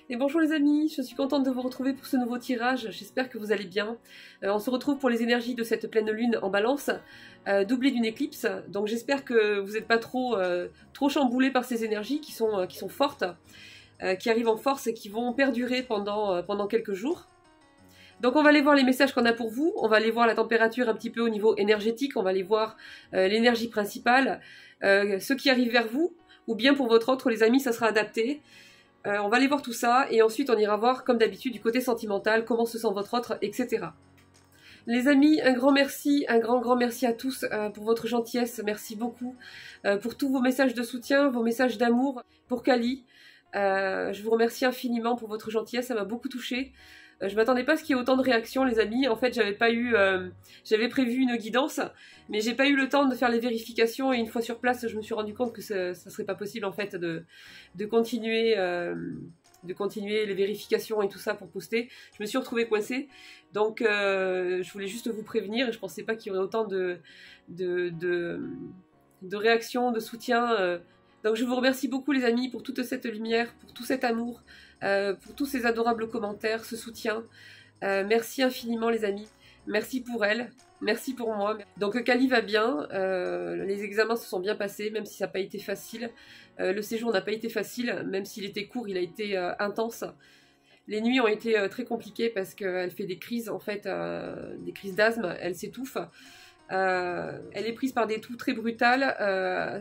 Et bonjour les amis, je suis contente de vous retrouver pour ce nouveau tirage, j'espère que vous allez bien. On se retrouve pour les énergies de cette pleine lune en balance, doublée d'une éclipse, donc j'espère que vous n'êtes pas trop chamboulés par ces énergies qui sont fortes, qui arrivent en force et qui vont perdurer pendant quelques jours. Donc on va aller voir les messages qu'on a pour vous, on va aller voir la température un petit peu au niveau énergétique, on va aller voir l'énergie principale, ce qui arrive vers vous, ou bien pour votre autre, les amis, ça sera adapté. On va aller voir tout ça, et ensuite on ira voir, comme d'habitude, du côté sentimental, comment se sent votre autre, etc. Les amis, un grand merci, un grand merci à tous pour votre gentillesse, merci beaucoup pour tous vos messages de soutien, vos messages d'amour pour Kali. Je vous remercie infiniment pour votre gentillesse, ça m'a beaucoup touchée. Je m'attendais pas à ce qu'il y ait autant de réactions, les amis. En fait, j'avais prévu une guidance, mais j'ai pas eu le temps de faire les vérifications. Et une fois sur place, je me suis rendu compte que ça serait pas possible en fait de continuer les vérifications et tout ça pour poster. Je me suis retrouvée coincée, donc je voulais juste vous prévenir. Et je pensais pas qu'il y aurait autant de réactions, de soutien. Donc je vous remercie beaucoup les amis pour toute cette lumière, pour tout cet amour, pour tous ces adorables commentaires, ce soutien. Merci infiniment les amis, merci pour elle, merci pour moi. Donc Kali va bien, les examens se sont bien passés, même si ça n'a pas été facile. Le séjour n'a pas été facile, même s'il était court, il a été intense. Les nuits ont été très compliquées parce qu'elle fait des crises, en fait, des crises d'asthme, elle s'étouffe. Elle est prise par des toux très brutales,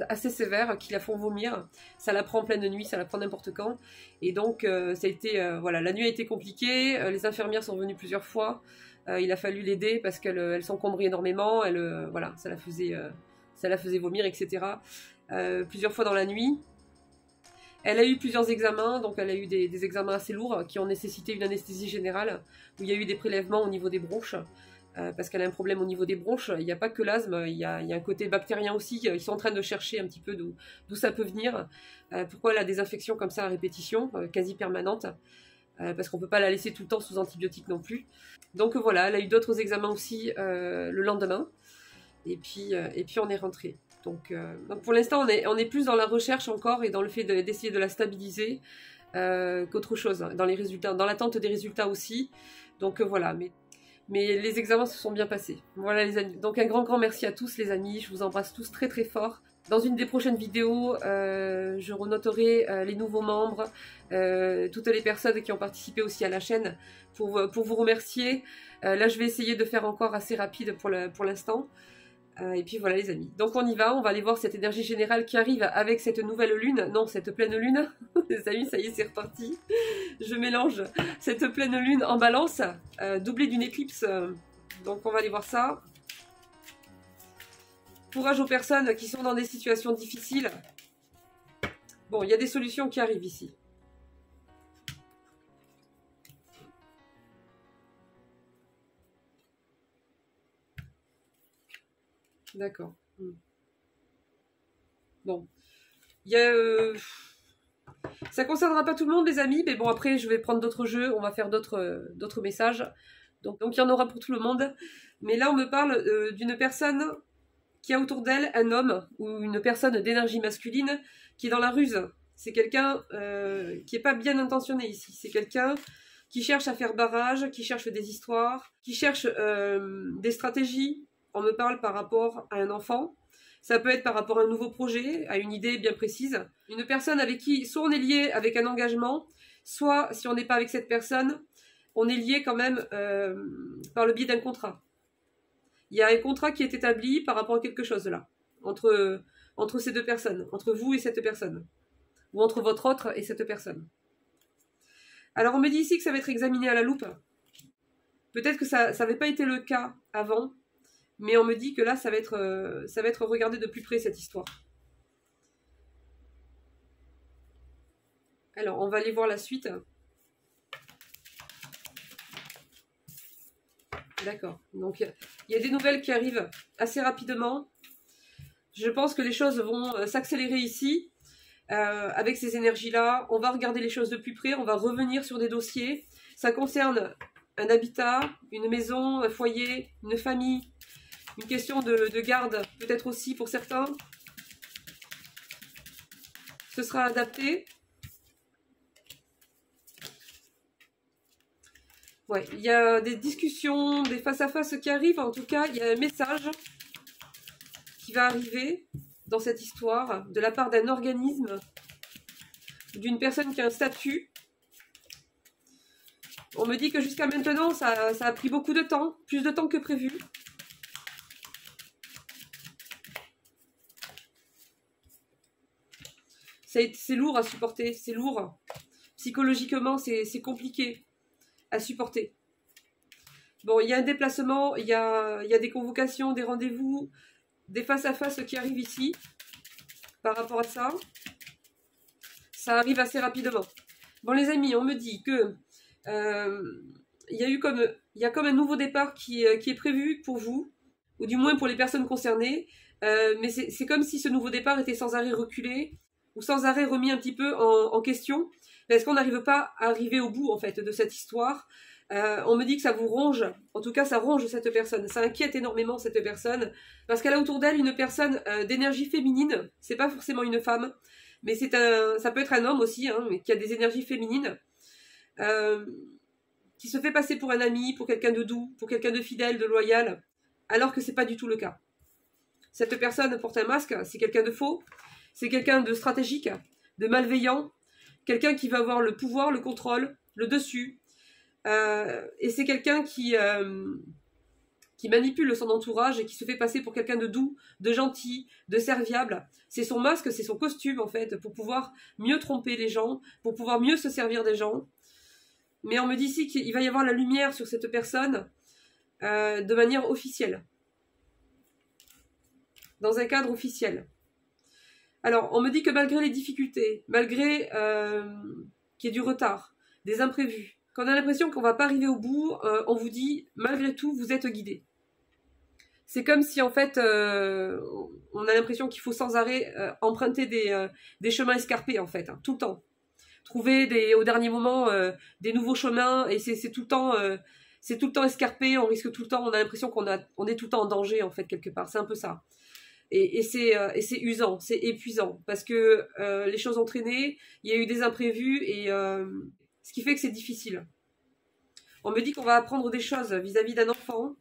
assez sévères, qui la font vomir. Ça la prend en pleine nuit, ça la prend n'importe quand. Et donc, ça a été, voilà, la nuit a été compliquée. Les infirmières sont venues plusieurs fois. Il a fallu l'aider parce qu'elle s'encombrait énormément. Voilà, ça la faisait vomir, etc. Plusieurs fois dans la nuit. Elle a eu plusieurs examens, donc elle a eu des examens assez lourds qui ont nécessité une anesthésie générale, où il y a eu des prélèvements au niveau des bronches. Parce qu'elle a un problème au niveau des bronches. Il n'y a pas que l'asthme, il y a un côté bactérien aussi. Ils sont en train de chercher un petit peu d'où ça peut venir. Pourquoi elle a des infections comme ça à répétition, quasi permanentes. Parce qu'on ne peut pas la laisser tout le temps sous antibiotiques non plus. Donc voilà, elle a eu d'autres examens aussi le lendemain. Et puis on est rentré. Donc pour l'instant, on est plus dans la recherche encore et dans le fait d'essayer de la stabiliser qu'autre chose. Dans les résultats, dans l'attente des résultats aussi. Donc voilà, mais les examens se sont bien passés. Voilà les amis. Donc un grand merci à tous les amis. Je vous embrasse tous très fort. Dans une des prochaines vidéos, je renoterai les nouveaux membres, toutes les personnes qui ont participé aussi à la chaîne pour vous remercier. Là, je vais essayer de faire encore assez rapide pour l'instant. Et puis voilà les amis. Donc on y va, on va aller voir cette énergie générale qui arrive avec cette nouvelle lune. Non, cette pleine lune. Les amis, ça y est, c'est reparti. Je mélange cette pleine lune en balance, doublée d'une éclipse. Donc on va aller voir ça. Courage aux personnes qui sont dans des situations difficiles. Bon, il y a des solutions qui arrivent ici. D'accord. Bon. Il y a... Ça concernera pas tout le monde les amis, mais bon après je vais prendre d'autres jeux, on va faire d'autres messages. Donc il y en aura pour tout le monde. Mais là on me parle d'une personne qui a autour d'elle un homme ou une personne d'énergie masculine qui est dans la ruse. C'est quelqu'un qui est pas bien intentionné ici. C'est quelqu'un qui cherche à faire barrage, qui cherche des histoires, qui cherche des stratégies. On me parle par rapport à un enfant. Ça peut être par rapport à un nouveau projet, à une idée bien précise. Une personne avec qui, soit on est lié avec un engagement, soit si on n'est pas avec cette personne, on est lié quand même par le biais d'un contrat. Il y a un contrat qui est établi par rapport à quelque chose là, entre ces deux personnes, entre vous et cette personne, ou entre votre autre et cette personne. Alors on me dit ici que ça va être examiné à la loupe. Peut-être que ça n'avait pas été le cas avant, mais on me dit que là, ça va être regardé de plus près, cette histoire. Alors, on va aller voir la suite. D'accord. Donc, il y a des nouvelles qui arrivent assez rapidement. Je pense que les choses vont s'accélérer ici, avec ces énergies-là. On va regarder les choses de plus près, on va revenir sur des dossiers. Ça concerne un habitat, une maison, un foyer, une famille. Une question de garde, peut-être aussi pour certains. Ce sera adapté. Ouais, il y a des discussions, des face-à-face qui arrivent. En tout cas, il y a un message qui va arriver dans cette histoire de la part d'un organisme, d'une personne qui a un statut. On me dit que jusqu'à maintenant, ça a pris beaucoup de temps, plus de temps que prévu. C'est lourd à supporter, c'est lourd. Psychologiquement, c'est compliqué à supporter. Bon, il y a un déplacement, il y a des convocations, des rendez-vous, des face-à-face qui arrivent ici par rapport à ça. Ça arrive assez rapidement. Bon, les amis, on me dit que il y a comme un nouveau départ qui est prévu pour vous, ou du moins pour les personnes concernées, mais c'est comme si ce nouveau départ était sans arrêt reculé, ou sans arrêt remis un petit peu en question, parce qu'on n'arrive pas à arriver au bout en fait de cette histoire. On me dit que ça vous ronge, en tout cas ça ronge cette personne, ça inquiète énormément cette personne, parce qu'elle a autour d'elle une personne d'énergie féminine, c'est pas forcément une femme, mais ça peut être un homme aussi, hein, mais qui a des énergies féminines, qui se fait passer pour un ami, pour quelqu'un de doux, pour quelqu'un de fidèle, de loyal, alors que c'est pas du tout le cas. Cette personne porte un masque, c'est quelqu'un de faux, c'est quelqu'un de stratégique, de malveillant, quelqu'un qui va avoir le pouvoir, le contrôle, le dessus, et c'est quelqu'un qui manipule son entourage et qui se fait passer pour quelqu'un de doux, de gentil, de serviable. C'est son masque, c'est son costume en fait, pour pouvoir mieux tromper les gens, pour pouvoir mieux se servir des gens. Mais on me dit ici qu'il va y avoir la lumière sur cette personne de manière officielle. Dans un cadre officiel. Alors, on me dit que malgré les difficultés, malgré qu'il y ait du retard, des imprévus, qu'on a l'impression qu'on ne va pas arriver au bout, on vous dit, malgré tout, vous êtes guidé. C'est comme si, en fait, on a l'impression qu'il faut sans arrêt emprunter des chemins escarpés, en fait, hein, tout le temps. Trouver au dernier moment des nouveaux chemins, et c'est tout le temps escarpé, on risque tout le temps, on a l'impression qu'on est tout le temps en danger, en fait, quelque part. C'est un peu ça. Et c'est usant, c'est épuisant, parce que les choses ont traîné, il y a eu des imprévus, et ce qui fait que c'est difficile. On me dit qu'on va apprendre des choses vis-à-vis d'un enfant,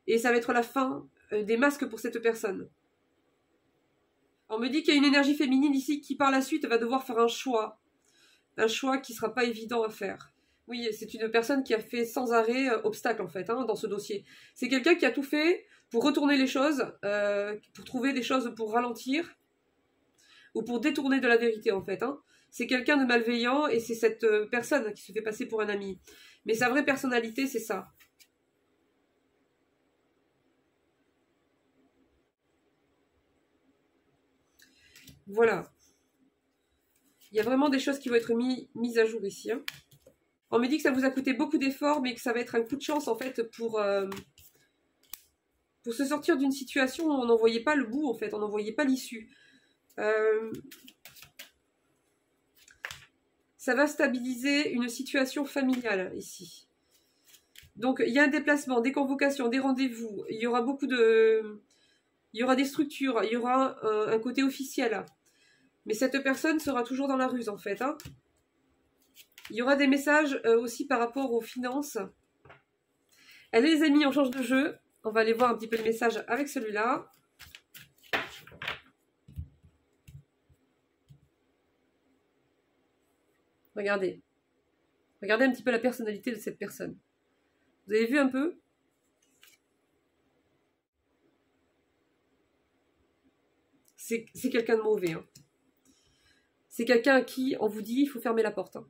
et ça va être la fin des masques pour cette personne. On me dit qu'il y a une énergie féminine ici qui par la suite va devoir faire un choix qui ne sera pas évident à faire. Oui, c'est une personne qui a fait sans arrêt obstacle en fait, hein, dans ce dossier. C'est quelqu'un qui a tout fait pour retourner les choses, pour trouver des choses pour ralentir, ou pour détourner de la vérité en fait. Hein. C'est quelqu'un de malveillant et c'est cette personne qui se fait passer pour un ami. Mais sa vraie personnalité, c'est ça. Voilà. Il y a vraiment des choses qui vont être mises à jour ici. Hein. On me dit que ça vous a coûté beaucoup d'efforts, mais que ça va être un coup de chance en fait pour se sortir d'une situation où on n'en voyait pas le bout en fait, on n'en voyait pas l'issue. Ça va stabiliser une situation familiale ici. Donc il y a un déplacement, des convocations, des rendez-vous, il y aura il y aura des structures, il y aura un côté officiel. Mais cette personne sera toujours dans la ruse en fait. Hein. Il y aura des messages aussi par rapport aux finances. Allez les amis, on change de jeu. On va aller voir un petit peu les messages avec celui-là. Regardez. Regardez un petit peu la personnalité de cette personne. Vous avez vu un peu? C'est quelqu'un de mauvais. Hein. C'est quelqu'un à qui on vous dit il faut fermer la porte. Hein.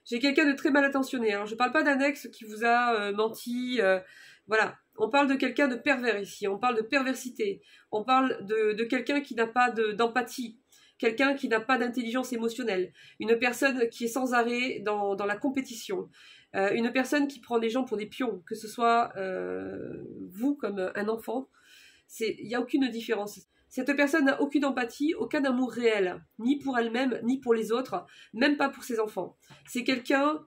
J'ai quelqu'un de très mal intentionné. Alors, je ne parle pas d'un ex qui vous a menti. Voilà. On parle de quelqu'un de pervers ici. On parle de perversité. On parle de quelqu'un qui n'a pas d'empathie. Quelqu'un qui n'a pas d'intelligence émotionnelle. Une personne qui est sans arrêt dans la compétition. Une personne qui prend les gens pour des pions. Que ce soit vous comme un enfant. Il n'y a aucune différence. Cette personne n'a aucune empathie, aucun amour réel, ni pour elle-même, ni pour les autres, même pas pour ses enfants. C'est quelqu'un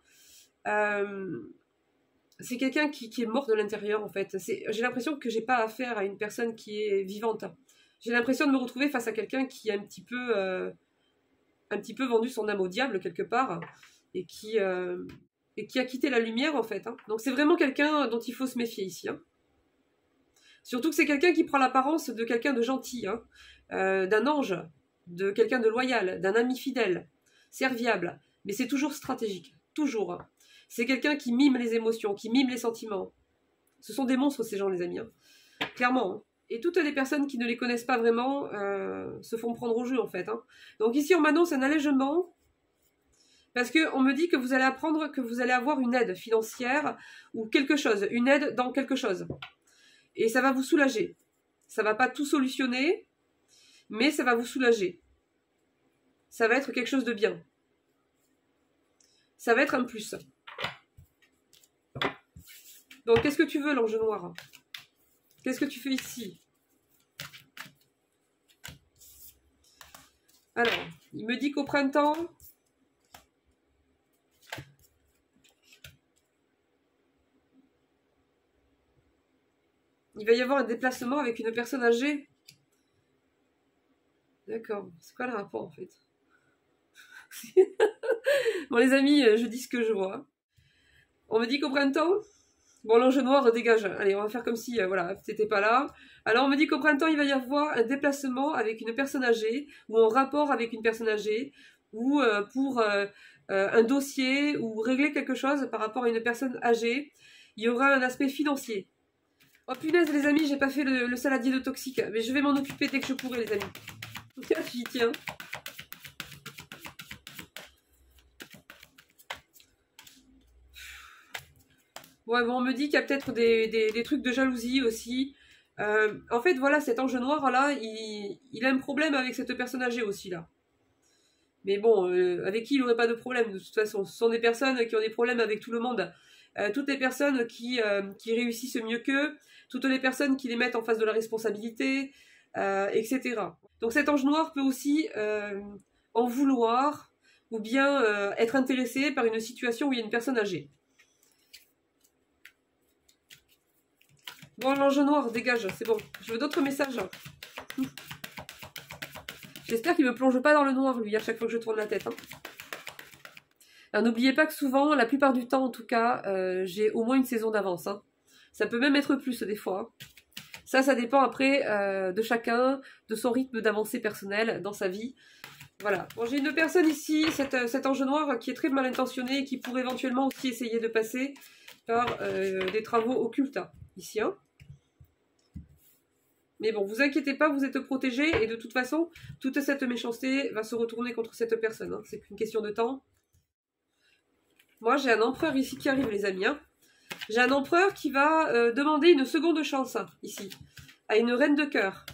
qui est mort de l'intérieur, en fait. J'ai l'impression que j'ai pas affaire à une personne qui est vivante. J'ai l'impression de me retrouver face à quelqu'un qui a un petit peu vendu son âme au diable, quelque part, et qui et qui a quitté la lumière en fait. Hein. Donc c'est vraiment quelqu'un dont il faut se méfier ici. Hein. Surtout que c'est quelqu'un qui prend l'apparence de quelqu'un de gentil, hein, d'un ange, de quelqu'un de loyal, d'un ami fidèle, serviable. Mais c'est toujours stratégique, toujours. Hein. C'est quelqu'un qui mime les émotions, qui mime les sentiments. Ce sont des monstres ces gens les amis, hein. Clairement. Hein. Et toutes les personnes qui ne les connaissent pas vraiment se font prendre au jeu en fait. Hein. Donc ici on m'annonce un allègement parce qu'on me dit que vous allez apprendre que vous allez avoir une aide financière ou quelque chose, une aide dans quelque chose. Et ça va vous soulager. Ça va pas tout solutionner, mais ça va vous soulager. Ça va être quelque chose de bien. Ça va être un plus. Donc qu'est-ce que tu veux l'ange noir? Qu'est-ce que tu fais ici? Alors, il me dit qu'au printemps, il va y avoir un déplacement avec une personne âgée. D'accord. C'est quoi le rapport en fait? Bon les amis, je dis ce que je vois. On me dit qu'au printemps, bon l'ange noir dégage. Allez, on va faire comme si voilà, t'étais pas là. Alors on me dit qu'au printemps, il va y avoir un déplacement avec une personne âgée ou en rapport avec une personne âgée ou pour un dossier ou régler quelque chose par rapport à une personne âgée. Il y aura un aspect financier. Oh punaise les amis, j'ai pas fait le saladier de toxique, mais je vais m'en occuper dès que je pourrai les amis. J'y tiens. Ouais, bon, on me dit qu'il y a peut-être des trucs de jalousie aussi. En fait, voilà, cet ange noir là, il a un problème avec cette personne âgée aussi là. Mais bon, avec qui il n'aurait pas de problème de toute façon. Ce sont des personnes qui ont des problèmes avec tout le monde. Toutes les personnes qui réussissent mieux qu'eux, toutes les personnes qui les mettent en face de la responsabilité, etc. Donc cet ange noir peut aussi en vouloir ou bien être intéressé par une situation où il y a une personne âgée. Bon, l'ange noir, dégage, c'est bon. Je veux d'autres messages. J'espère qu'il me plonge pas dans le noir, lui, à chaque fois que je tourne la tête. Hein. Alors n'oubliez pas que souvent, la plupart du temps en tout cas, j'ai au moins une saison d'avance. Hein. Ça peut même être plus des fois. Ça dépend après de chacun, de son rythme d'avancée personnelle dans sa vie. Voilà. Bon, j'ai une personne ici, cet ange noir, qui est très mal intentionné et qui pourrait éventuellement aussi essayer de passer par des travaux occultes. Ici, hein. Mais bon, vous inquiétez pas, vous êtes protégés et de toute façon, toute cette méchanceté va se retourner contre cette personne. Hein. C'est qu'une question de temps. Moi, j'ai un empereur ici qui arrive, les amis. Hein. J'ai un empereur qui va demander une seconde chance, ici, à une reine de cœur.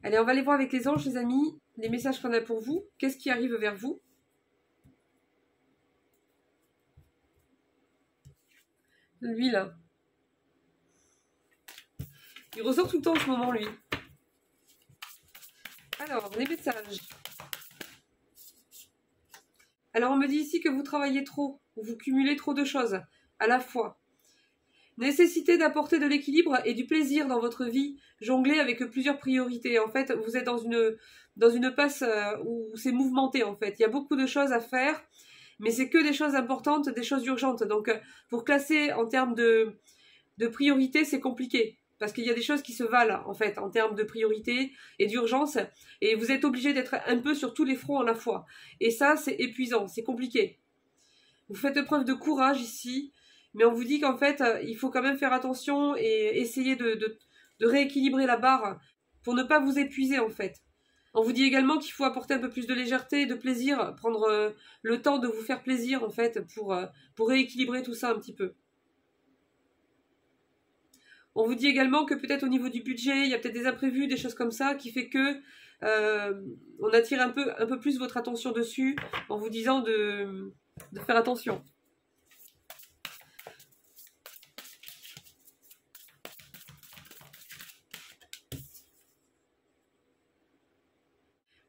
Allez, on va aller voir avec les anges, les amis, les messages qu'on a pour vous. Qu'est-ce qui arrive vers vous? Lui, là. Il ressort tout le temps en ce moment, lui. Alors, les messages. Alors, on me dit ici que vous travaillez trop, ou vous cumulez trop de choses à la fois. Nécessité d'apporter de l'équilibre et du plaisir dans votre vie, jongler avec plusieurs priorités. En fait, vous êtes dans une passe où c'est mouvementé, en fait. Il y a beaucoup de choses à faire, mais c'est que des choses importantes, des choses urgentes. Donc, pour classer en termes de priorité, c'est compliqué. Parce qu'il y a des choses qui se valent, en fait, en termes de priorité et d'urgence. Et vous êtes obligé d'être un peu sur tous les fronts à la fois. Et ça, c'est épuisant, c'est compliqué. Vous faites preuve de courage ici. Mais on vous dit qu'en fait, il faut quand même faire attention et essayer de rééquilibrer la barre pour ne pas vous épuiser, en fait. On vous dit également qu'il faut apporter un peu plus de légèreté, de plaisir, prendre le temps de vous faire plaisir, en fait, pour rééquilibrer tout ça un petit peu. On vous dit également que peut-être au niveau du budget, il y a peut-être des imprévus, des choses comme ça, qui fait que on attire un peu plus votre attention dessus en vous disant de faire attention.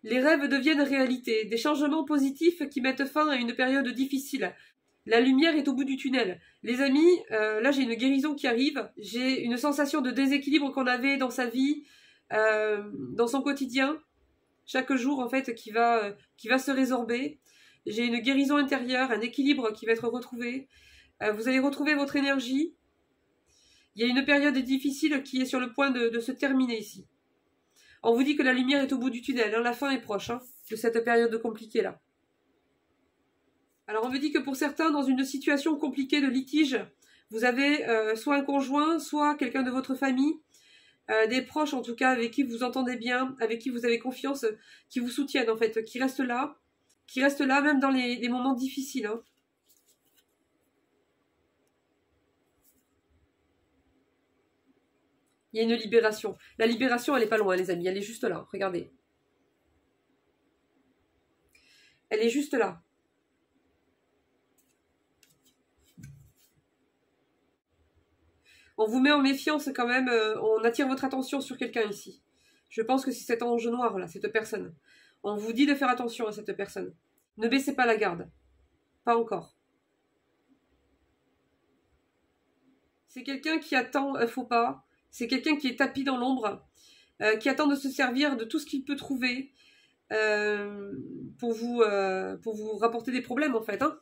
Les rêves deviennent réalité, des changements positifs qui mettent fin à une période difficile. La lumière est au bout du tunnel. Les amis, là j'ai une guérison qui arrive, j'ai une sensation de déséquilibre qu'on avait dans sa vie, dans son quotidien, chaque jour en fait qui va se résorber. J'ai une guérison intérieure, un équilibre qui va être retrouvé. Vous allez retrouver votre énergie. Il y a une période difficile qui est sur le point de se terminer ici. On vous dit que la lumière est au bout du tunnel, hein, la fin est proche de cette période compliquée là. Alors on me dit que pour certains, dans une situation compliquée de litige, vous avez soit un conjoint, soit quelqu'un de votre famille, des proches en tout cas avec qui vous entendez bien, avec qui vous avez confiance, qui vous soutiennent en fait, qui restent là même dans les moments difficiles. Hein. Il y a une libération. La libération, elle est pas loin, les amis. Elle est juste là. Regardez. Elle est juste là. On vous met en méfiance quand même. On attire votre attention sur quelqu'un ici. Je pense que c'est cet ange noir, là, cette personne. On vous dit de faire attention à cette personne. Ne baissez pas la garde. Pas encore. C'est quelqu'un qui attend un faux pas. C'est quelqu'un qui est tapis dans l'ombre, qui attend de se servir de tout ce qu'il peut trouver pour vous rapporter des problèmes en fait. Hein.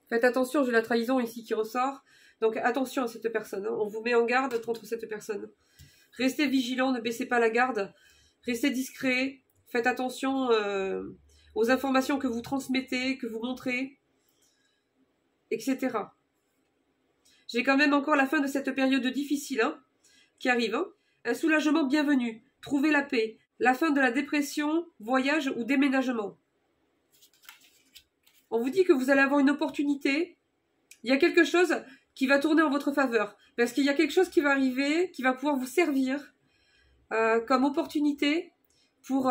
Faites attention, j'ai la trahison ici qui ressort. Donc attention à cette personne. Hein. On vous met en garde contre cette personne. Restez vigilant, ne baissez pas la garde. Restez discret. Faites attention aux informations que vous transmettez, que vous montrez, etc. J'ai quand même encore la fin de cette période difficile qui arrive. Hein. Un soulagement bienvenu. Trouvez la paix. La fin de la dépression, voyage ou déménagement. On vous dit que vous allez avoir une opportunité. Il y a quelque chose qui va tourner en votre faveur. Parce qu'il y a quelque chose qui va arriver, qui va pouvoir vous servir comme opportunité pour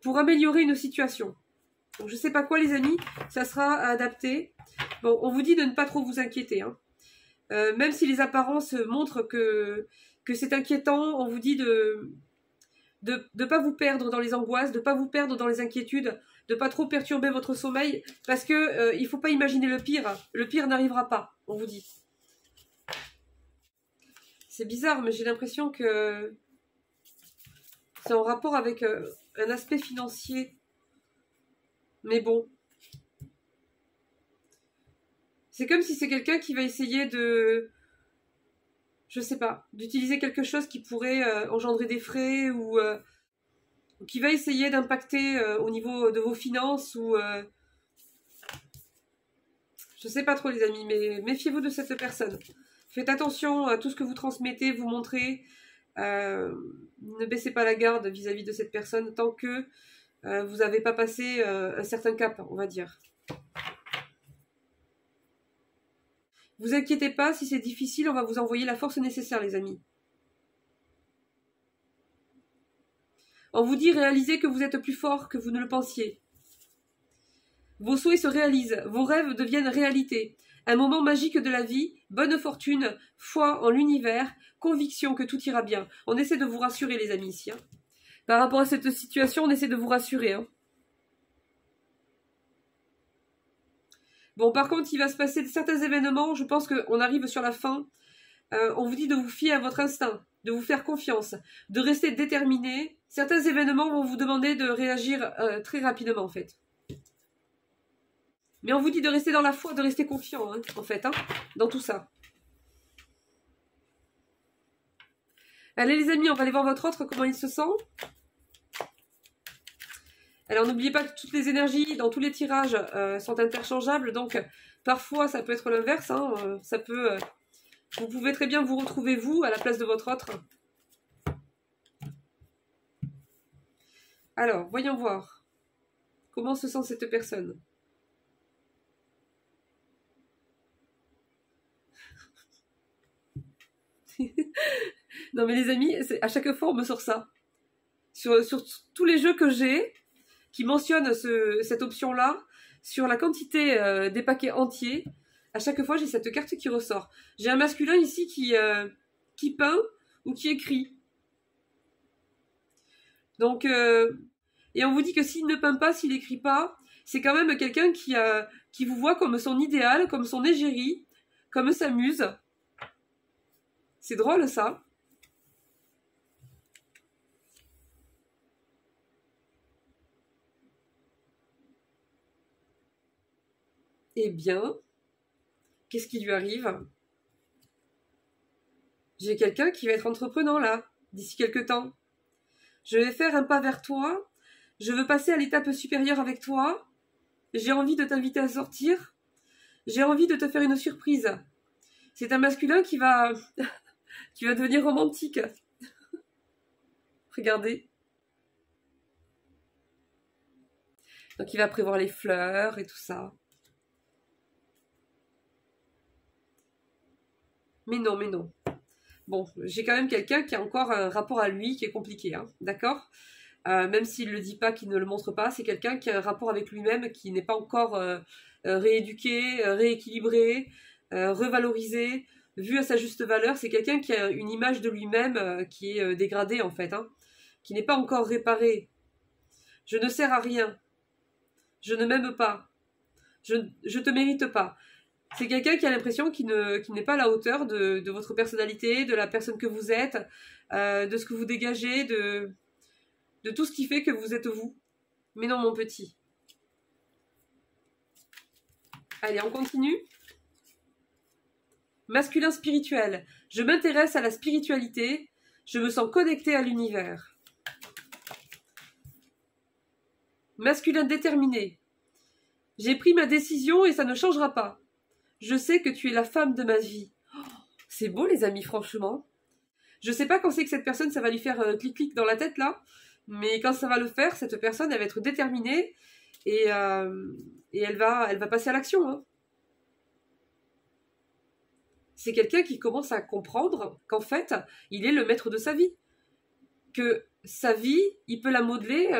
améliorer une situation. Donc, je ne sais pas quoi les amis, ça sera adapté. Bon, on vous dit de ne pas trop vous inquiéter. Hein. Même si les apparences montrent que c'est inquiétant, on vous dit de pas vous perdre dans les angoisses, de pas vous perdre dans les inquiétudes, de pas trop perturber votre sommeil, parce que il faut pas imaginer le pire. Le pire n'arrivera pas, on vous dit. C'est bizarre, mais j'ai l'impression que c'est en rapport avec un aspect financier. Mais bon. C'est comme si c'est quelqu'un qui va essayer de... Je sais pas, d'utiliser quelque chose qui pourrait engendrer des frais ou qui va essayer d'impacter au niveau de vos finances ou... Je sais pas trop les amis, mais méfiez-vous de cette personne. Faites attention à tout ce que vous transmettez, vous montrez. Ne baissez pas la garde vis-à-vis de cette personne tant que vous n'avez pas passé un certain cap, on va dire. Vous inquiétez pas, si c'est difficile, on va vous envoyer la force nécessaire, les amis. On vous dit réalisez que vous êtes plus fort que vous ne le pensiez. Vos souhaits se réalisent, vos rêves deviennent réalité. Un moment magique de la vie, bonne fortune, foi en l'univers, conviction que tout ira bien. On essaie de vous rassurer, les amis, ici. Hein. Par rapport à cette situation, on essaie de vous rassurer. Hein. Bon, par contre, il va se passer certains événements, je pense qu'on arrive sur la fin. On vous dit de vous fier à votre instinct, de vous faire confiance, de rester déterminé. Certains événements vont vous demander de réagir très rapidement, en fait. Mais on vous dit de rester dans la foi, de rester confiant, hein, en fait, dans tout ça. Allez, les amis, on va aller voir votre autre, comment il se sent. Alors n'oubliez pas que toutes les énergies dans tous les tirages sont interchangeables, donc parfois ça peut être l'inverse, hein, ça peut, vous pouvez très bien vous retrouver vous à la place de votre autre. Alors, voyons voir, comment se sent cette personne. Non mais les amis, à chaque fois on me sort ça. Sur tous les jeux que j'ai, qui mentionne cette option-là, sur la quantité des paquets entiers, à chaque fois j'ai cette carte qui ressort. J'ai un masculin ici qui peint ou qui écrit. Donc, et on vous dit que s'il ne peint pas, s'il n'écrit pas, c'est quand même quelqu'un qui vous voit comme son idéal, comme son égérie, comme sa muse. C'est drôle ça. Eh bien, qu'est-ce qui lui arrive? J'ai quelqu'un qui va être entreprenant là, d'ici quelque temps. Je vais faire un pas vers toi. Je veux passer à l'étape supérieure avec toi. J'ai envie de t'inviter à sortir. J'ai envie de te faire une surprise. C'est un masculin qui va devenir romantique. Regardez. Donc il va prévoir les fleurs et tout ça. Mais non, mais non. Bon, j'ai quand même quelqu'un qui a encore un rapport à lui qui est compliqué, hein, d'accord? Même s'il ne le dit pas, qu'il ne le montre pas, c'est quelqu'un qui a un rapport avec lui-même qui n'est pas encore rééduqué, rééquilibré, revalorisé, vu à sa juste valeur. C'est quelqu'un qui a une image de lui-même qui est dégradée en fait, hein, qui n'est pas encore réparée. Je ne sers à rien. Je ne m'aime pas. Je te mérite pas. C'est quelqu'un qui a l'impression qu'il n'est pas à la hauteur de votre personnalité, de la personne que vous êtes, de ce que vous dégagez, de tout ce qui fait que vous êtes vous. Mais non, mon petit. Allez, on continue. Masculin spirituel. Je m'intéresse à la spiritualité. Je me sens connecté à l'univers. Masculin déterminé. J'ai pris ma décision et ça ne changera pas. Je sais que tu es la femme de ma vie. Oh, c'est beau, les amis, franchement. Je sais pas quand c'est que cette personne, ça va lui faire clic-clic dans la tête, là. Mais quand ça va le faire, cette personne, elle va être déterminée et elle va passer à l'action. Hein. C'est quelqu'un qui commence à comprendre qu'en fait, il est le maître de sa vie. Que sa vie, il peut la modeler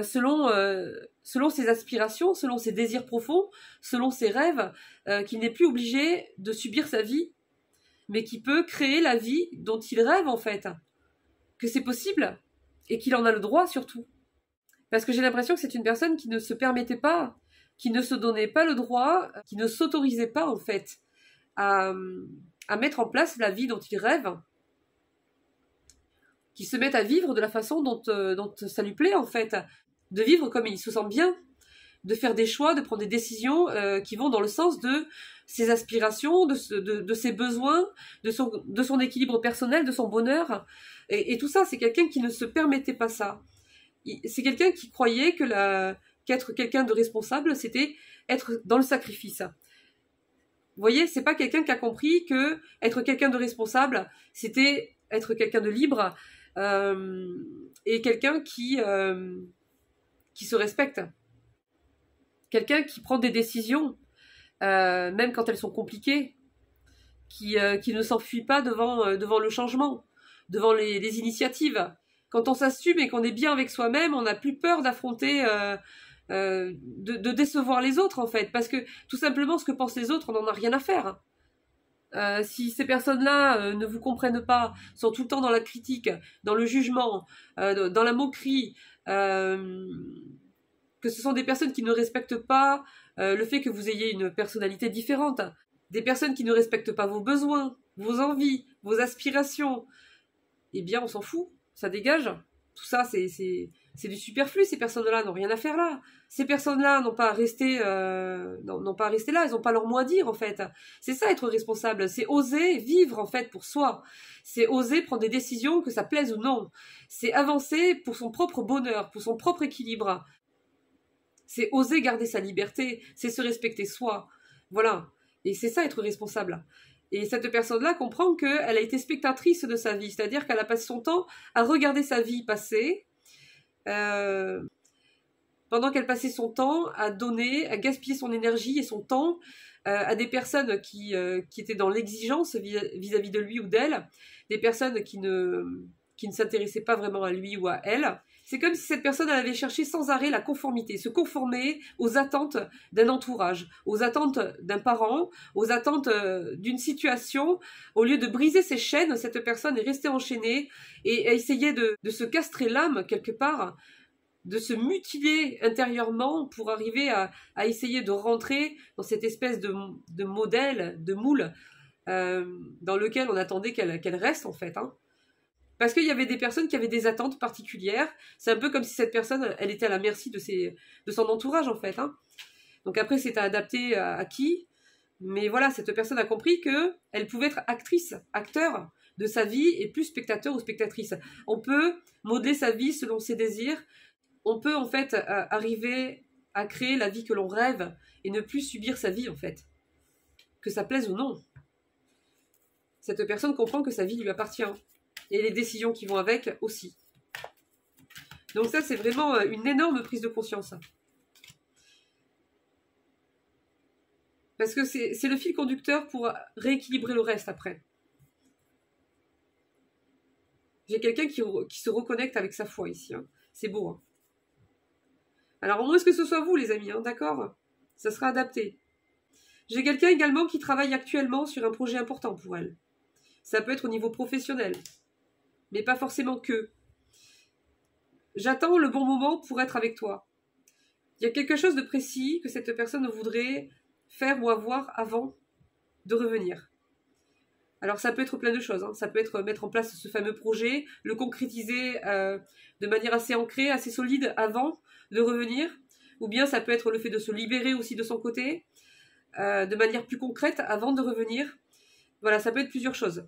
selon ses aspirations, selon ses désirs profonds, selon ses rêves, qu'il n'est plus obligé de subir sa vie, mais qui peut créer la vie dont il rêve en fait. Que c'est possible et qu'il en a le droit surtout. Parce que j'ai l'impression que c'est une personne qui ne se permettait pas, qui ne se donnait pas le droit, qui ne s'autorisait pas en fait à mettre en place la vie dont il rêve, qui se met à vivre de la façon dont ça lui plaît en fait, de vivre comme il se sent bien, de faire des choix, de prendre des décisions qui vont dans le sens de ses aspirations, de ses besoins, de son équilibre personnel, de son bonheur. Et tout ça, c'est quelqu'un qui ne se permettait pas ça. C'est quelqu'un qui croyait qu'être quelqu'un de responsable, c'était être dans le sacrifice. Vous voyez, c'est pas quelqu'un qui a compris que être quelqu'un de responsable, c'était être quelqu'un de libre et quelqu'un qui se respecte. Quelqu'un qui prend des décisions, même quand elles sont compliquées, qui ne s'enfuit pas devant le changement, devant les initiatives. Quand on s'assume et qu'on est bien avec soi-même, on n'a plus peur d'affronter, de décevoir les autres en fait, parce que tout simplement ce que pensent les autres, on n'en a rien à faire. Si ces personnes-là ne vous comprennent pas, sont tout le temps dans la critique, dans le jugement, dans la moquerie, que ce sont des personnes qui ne respectent pas le fait que vous ayez une personnalité différente, des personnes qui ne respectent pas vos besoins, vos envies, vos aspirations, eh bien on s'en fout, ça dégage. Tout ça, c'est du superflu, ces personnes-là n'ont rien à faire là. Ces personnes-là n'ont pas à rester là, elles n'ont pas leur mot à dire en fait. C'est ça être responsable, c'est oser vivre en fait pour soi. C'est oser prendre des décisions, que ça plaise ou non. C'est avancer pour son propre bonheur, pour son propre équilibre. C'est oser garder sa liberté, c'est se respecter soi. Voilà. Et c'est ça être responsable. Et cette personne-là comprend qu'elle a été spectatrice de sa vie, c'est-à-dire qu'elle a passé son temps à regarder sa vie passer, pendant qu'elle passait son temps à donner, à gaspiller son énergie et son temps à des personnes qui étaient dans l'exigence vis-à-vis de lui ou d'elle, des personnes qui ne s'intéressaient pas vraiment à lui ou à elle. C'est comme si cette personne elle avait cherché sans arrêt la conformité, se conformer aux attentes d'un entourage, aux attentes d'un parent, aux attentes d'une situation. Au lieu de briser ses chaînes, cette personne est restée enchaînée et a essayé de se castrer l'âme quelque part, de se mutiler intérieurement pour arriver à essayer de rentrer dans cette espèce de modèle, de moule dans lequel on attendait qu'elle reste en fait, hein. Parce qu'il y avait des personnes qui avaient des attentes particulières. C'est un peu comme si cette personne, elle était à la merci de son entourage, en fait. Hein. Donc après, c'est à adapter à qui. Mais voilà, cette personne a compris qu'elle pouvait être actrice, acteur de sa vie et plus spectateur ou spectatrice. On peut modeler sa vie selon ses désirs. On peut en fait arriver à créer la vie que l'on rêve et ne plus subir sa vie en fait. Que ça plaise ou non. Cette personne comprend que sa vie lui appartient. Et les décisions qui vont avec aussi. Donc ça, c'est vraiment une énorme prise de conscience. Parce que c'est le fil conducteur pour rééquilibrer le reste après. J'ai quelqu'un qui se reconnecte avec sa foi ici. Hein. C'est beau. Hein. Alors, au moins que ce soit vous, les amis, hein, d'accord? Ça sera adapté. J'ai quelqu'un également qui travaille actuellement sur un projet important pour elle. Ça peut être au niveau professionnel. Mais pas forcément que. J'attends le bon moment pour être avec toi. Il y a quelque chose de précis que cette personne voudrait faire ou avoir avant de revenir. Alors ça peut être plein de choses. Hein. Ça peut être mettre en place ce fameux projet, le concrétiser de manière assez ancrée, assez solide avant de revenir. Ou bien ça peut être le fait de se libérer aussi de son côté, de manière plus concrète avant de revenir. Voilà, ça peut être plusieurs choses.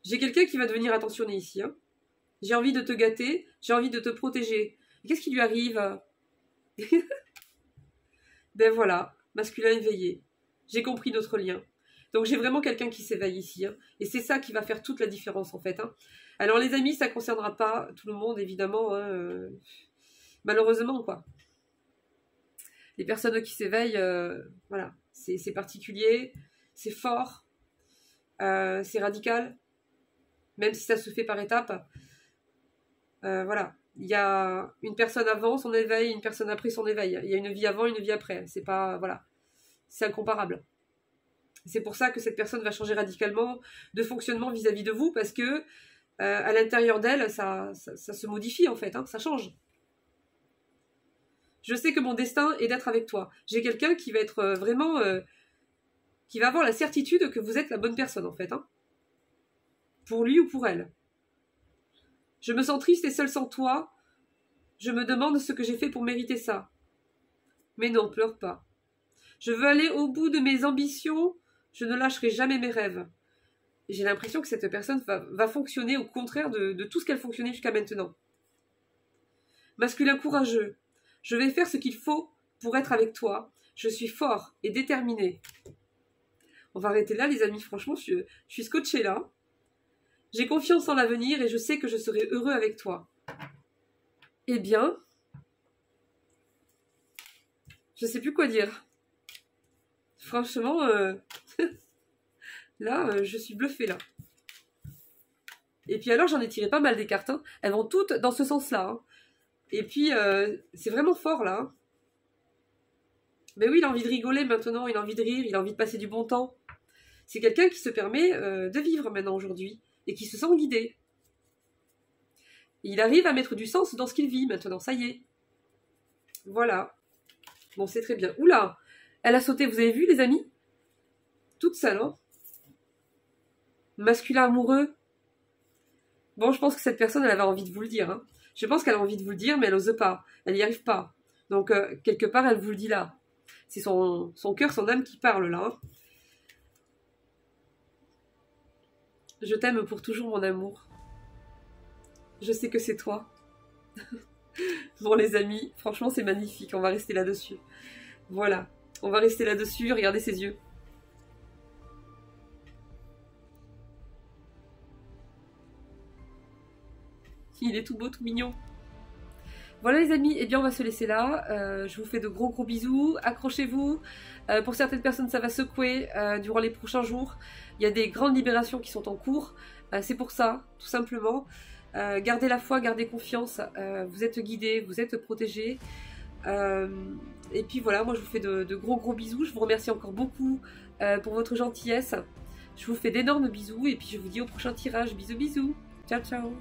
J'ai quelqu'un qui va devenir attentionné ici. Hein. J'ai envie de te gâter, j'ai envie de te protéger. Qu'est-ce qui lui arrive? Ben voilà, masculin éveillé. J'ai compris notre lien. Donc j'ai vraiment quelqu'un qui s'éveille ici. Hein. Et c'est ça qui va faire toute la différence en fait. Hein. Alors les amis, ça ne concernera pas tout le monde évidemment. Hein, malheureusement quoi. Les personnes qui s'éveillent, voilà, c'est particulier, c'est fort, c'est radical. Même si ça se fait par étapes. Voilà. Il y a une personne avant son éveil, une personne après son éveil. Il y a une vie avant, une vie après. C'est pas, voilà. C'est incomparable. C'est pour ça que cette personne va changer radicalement de fonctionnement vis-à-vis de vous, parce que à l'intérieur d'elle, ça se modifie en fait, hein, ça change. Je sais que mon destin est d'être avec toi. J'ai quelqu'un qui va être vraiment... qui va avoir la certitude que vous êtes la bonne personne en fait. Hein. Pour lui ou pour elle. Je me sens triste et seule sans toi. Je me demande ce que j'ai fait pour mériter ça. Mais non, pleure pas. Je veux aller au bout de mes ambitions. Je ne lâcherai jamais mes rêves. Et j'ai l'impression que cette personne va fonctionner au contraire de tout ce qu'elle fonctionnait jusqu'à maintenant. Masculin courageux. Je vais faire ce qu'il faut pour être avec toi. Je suis fort et déterminé. On va arrêter là, les amis. Franchement, je suis scotchée là. J'ai confiance en l'avenir et je sais que je serai heureux avec toi. Eh bien, je sais plus quoi dire. Franchement, là, je suis bluffée là. Et puis alors, j'en ai tiré pas mal des cartes. Hein. Elles vont toutes dans ce sens-là. Hein. Et puis, c'est vraiment fort là. Hein. Mais oui, il a envie de rigoler maintenant, il a envie de rire, il a envie de passer du bon temps. C'est quelqu'un qui se permet de vivre maintenant aujourd'hui. Et qui se sent guidé. Et il arrive à mettre du sens dans ce qu'il vit maintenant, ça y est. Voilà. Bon, c'est très bien. Oula, elle a sauté, vous avez vu les amis? Toute seule, hein. Masculin amoureux. Bon, je pense que cette personne, elle avait envie de vous le dire. Hein. Je pense qu'elle a envie de vous le dire, mais elle n'ose pas. Elle n'y arrive pas. Donc, quelque part, elle vous le dit là. C'est son cœur, son âme qui parle là. Hein. Je t'aime pour toujours, mon amour. Je sais que c'est toi. Bon, les amis, franchement, c'est magnifique. On va rester là-dessus. Voilà. On va rester là-dessus. Regardez ses yeux. Il est tout beau, tout mignon. Voilà les amis, eh bien on va se laisser là. Je vous fais de gros bisous. Accrochez-vous. Pour certaines personnes, ça va secouer durant les prochains jours. Il y a des grandes libérations qui sont en cours. C'est pour ça, tout simplement. Gardez la foi, gardez confiance. Vous êtes guidés, vous êtes protégés. Et puis voilà, moi je vous fais de gros bisous. Je vous remercie encore beaucoup pour votre gentillesse. Je vous fais d'énormes bisous. Et puis je vous dis au prochain tirage. Bisous, bisous. Ciao, ciao.